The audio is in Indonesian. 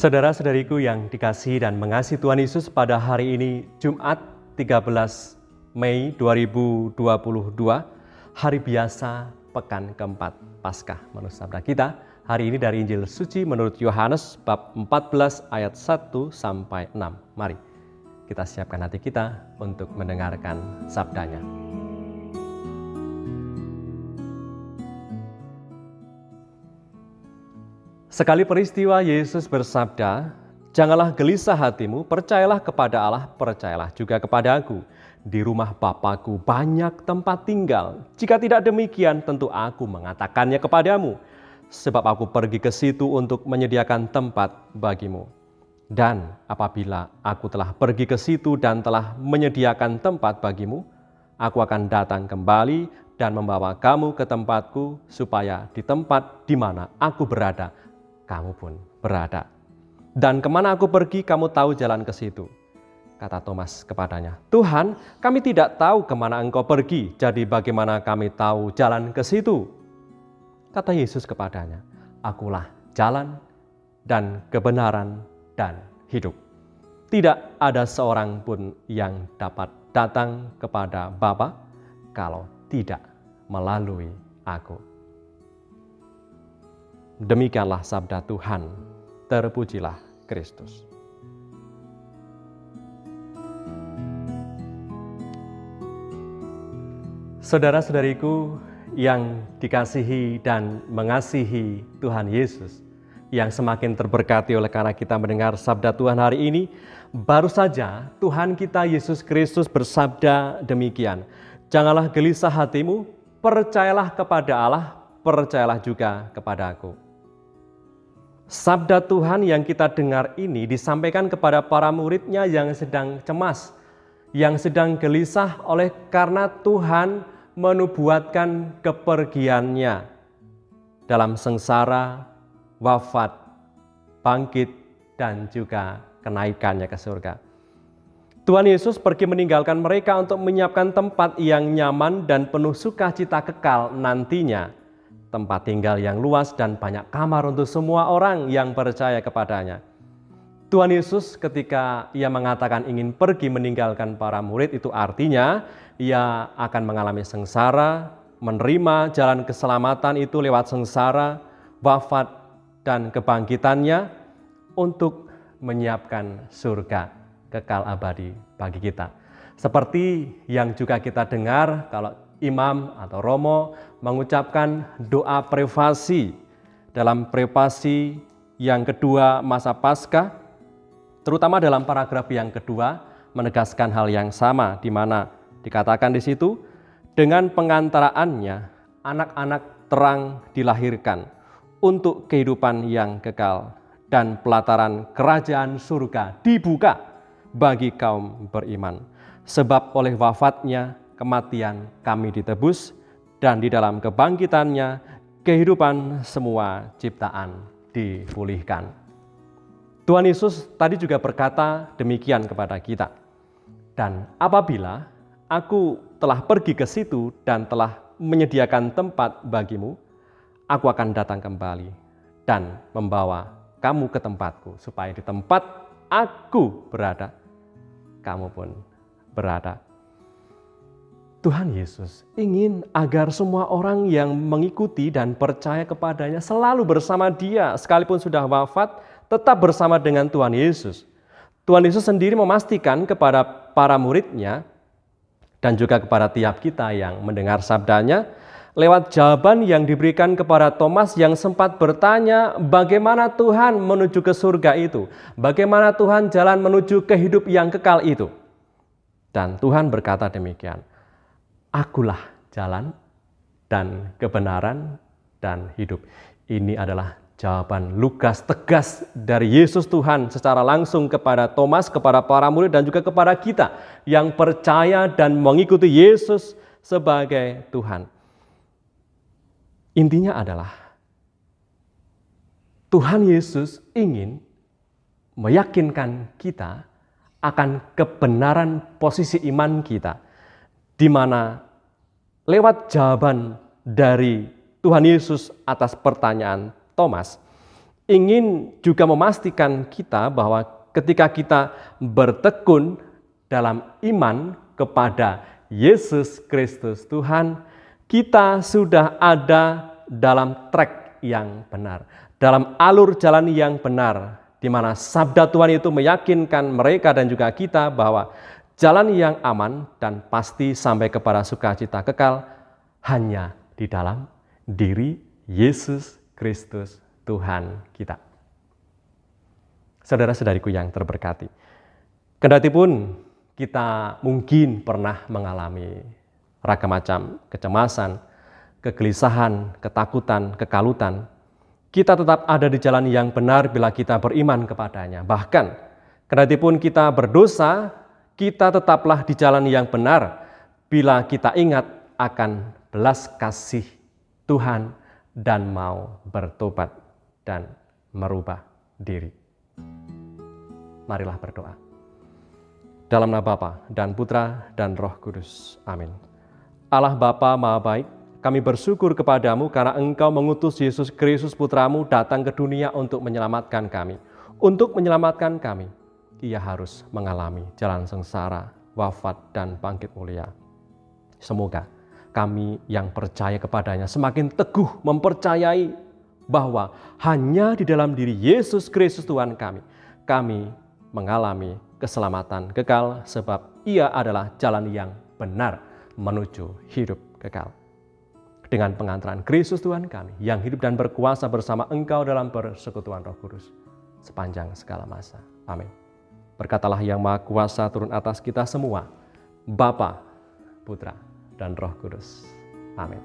Saudara-saudariku yang dikasihi dan mengasihi Tuhan Yesus, pada hari ini Jumat 13 Mei 2022, hari biasa pekan keempat Paskah. Menurut sabda kita hari ini dari Injil Suci menurut Yohanes bab 14 ayat 1 sampai 6. Mari kita siapkan hati kita untuk mendengarkan sabdanya. Sekali peristiwa Yesus bersabda, "Janganlah gelisah hatimu, percayalah kepada Allah, percayalah juga kepada Aku. Di rumah Bapa-Ku banyak tempat tinggal. Jika tidak demikian, tentu Aku mengatakannya kepadamu. Sebab Aku pergi ke situ untuk menyediakan tempat bagimu. Dan apabila Aku telah pergi ke situ dan telah menyediakan tempat bagimu, Aku akan datang kembali dan membawa kamu ke tempatku, supaya di tempat di mana Aku berada, kamu pun berada. Dan kemana Aku pergi, kamu tahu jalan ke situ." Kata Thomas kepadanya, "Tuhan, kami tidak tahu kemana Engkau pergi, jadi bagaimana kami tahu jalan ke situ?" Kata Yesus kepadanya, "Akulah jalan dan kebenaran dan hidup. Tidak ada seorang pun yang dapat datang kepada Bapa kalau tidak melalui Aku." Demikianlah sabda Tuhan. Terpujilah Kristus. Saudara-saudariku yang dikasihi dan mengasihi Tuhan Yesus, yang semakin terberkati oleh karena kita mendengar sabda Tuhan hari ini, baru saja Tuhan kita Yesus Kristus bersabda demikian, "Janganlah gelisah hatimu, percayalah kepada Allah, percayalah juga kepada Aku." Sabda Tuhan yang kita dengar ini disampaikan kepada para murid-Nya yang sedang cemas, yang sedang gelisah oleh karena Tuhan menubuatkan kepergiannya dalam sengsara, wafat, bangkit, dan juga kenaikannya ke surga. Tuhan Yesus pergi meninggalkan mereka untuk menyiapkan tempat yang nyaman dan penuh sukacita kekal nantinya. Tempat tinggal yang luas dan banyak kamar untuk semua orang yang percaya kepadanya. Tuhan Yesus ketika Ia mengatakan ingin pergi meninggalkan para murid, itu artinya Ia akan mengalami sengsara, menerima jalan keselamatan itu lewat sengsara, wafat, dan kebangkitannya untuk menyiapkan surga kekal abadi bagi kita. Seperti yang juga kita dengar kalau imam atau romo mengucapkan doa privasi dalam privasi yang kedua masa Paskah, terutama dalam paragraf yang kedua menegaskan hal yang sama, di mana dikatakan di situ, "Dengan pengantaraannya anak-anak terang dilahirkan untuk kehidupan yang kekal, dan pelataran kerajaan surga dibuka bagi kaum beriman. Sebab oleh wafatnya kematian kami ditebus, dan di dalam kebangkitannya kehidupan semua ciptaan dipulihkan." Tuhan Yesus tadi juga berkata demikian kepada kita. "Dan apabila Aku telah pergi ke situ dan telah menyediakan tempat bagimu, Aku akan datang kembali dan membawa kamu ke tempatku, supaya di tempat Aku berada, kamu pun berada." Tuhan Yesus ingin agar semua orang yang mengikuti dan percaya kepadanya selalu bersama Dia, sekalipun sudah wafat, tetap bersama dengan Tuhan Yesus. Tuhan Yesus sendiri memastikan kepada para murid-Nya dan juga kepada tiap kita yang mendengar sabdanya, lewat jawaban yang diberikan kepada Thomas yang sempat bertanya, bagaimana Tuhan menuju ke surga itu? Bagaimana Tuhan jalan menuju ke hidup yang kekal itu? Dan Tuhan berkata demikian, "Akulah jalan dan kebenaran dan hidup." Ini adalah jawaban lugas tegas dari Yesus Tuhan secara langsung kepada Thomas, kepada para murid, dan juga kepada kita yang percaya dan mengikuti Yesus sebagai Tuhan. Intinya adalah Tuhan Yesus ingin meyakinkan kita akan kebenaran posisi iman kita, di mana lewat jawaban dari Tuhan Yesus atas pertanyaan Thomas, ingin juga memastikan kita bahwa ketika kita bertekun dalam iman kepada Yesus Kristus Tuhan, kita sudah ada dalam track yang benar, dalam alur jalan yang benar, di mana sabda Tuhan itu meyakinkan mereka dan juga kita bahwa jalan yang aman dan pasti sampai kepada sukacita kekal hanya di dalam diri Yesus Kristus Tuhan kita. Saudara-saudariku yang terberkati, kendatipun kita mungkin pernah mengalami ragam macam kecemasan, kegelisahan, ketakutan, kekalutan, kita tetap ada di jalan yang benar bila kita beriman kepadanya. Bahkan, kendatipun kita berdosa, kita tetaplah di jalan yang benar bila kita ingat akan belas kasih Tuhan dan mau bertobat dan merubah diri. Marilah berdoa. Dalam nama Bapa dan Putra dan Roh Kudus. Amin. Allah Bapa Maha Baik, kami bersyukur kepadamu karena Engkau mengutus Yesus Kristus Putramu datang ke dunia untuk menyelamatkan kami. Untuk menyelamatkan kami, Ia harus mengalami jalan sengsara, wafat, dan bangkit mulia. Semoga kami yang percaya kepadanya semakin teguh mempercayai bahwa hanya di dalam diri Yesus Kristus Tuhan kami mengalami keselamatan kekal sebab Ia adalah jalan yang benar menuju hidup kekal. Dengan pengantaran Kristus Tuhan kami yang hidup dan berkuasa bersama Engkau dalam persekutuan Roh Kudus sepanjang segala masa. Amin. Berkatalah yang Maha Kuasa turun atas kita semua, Bapa, Putra, dan Roh Kudus. Amin.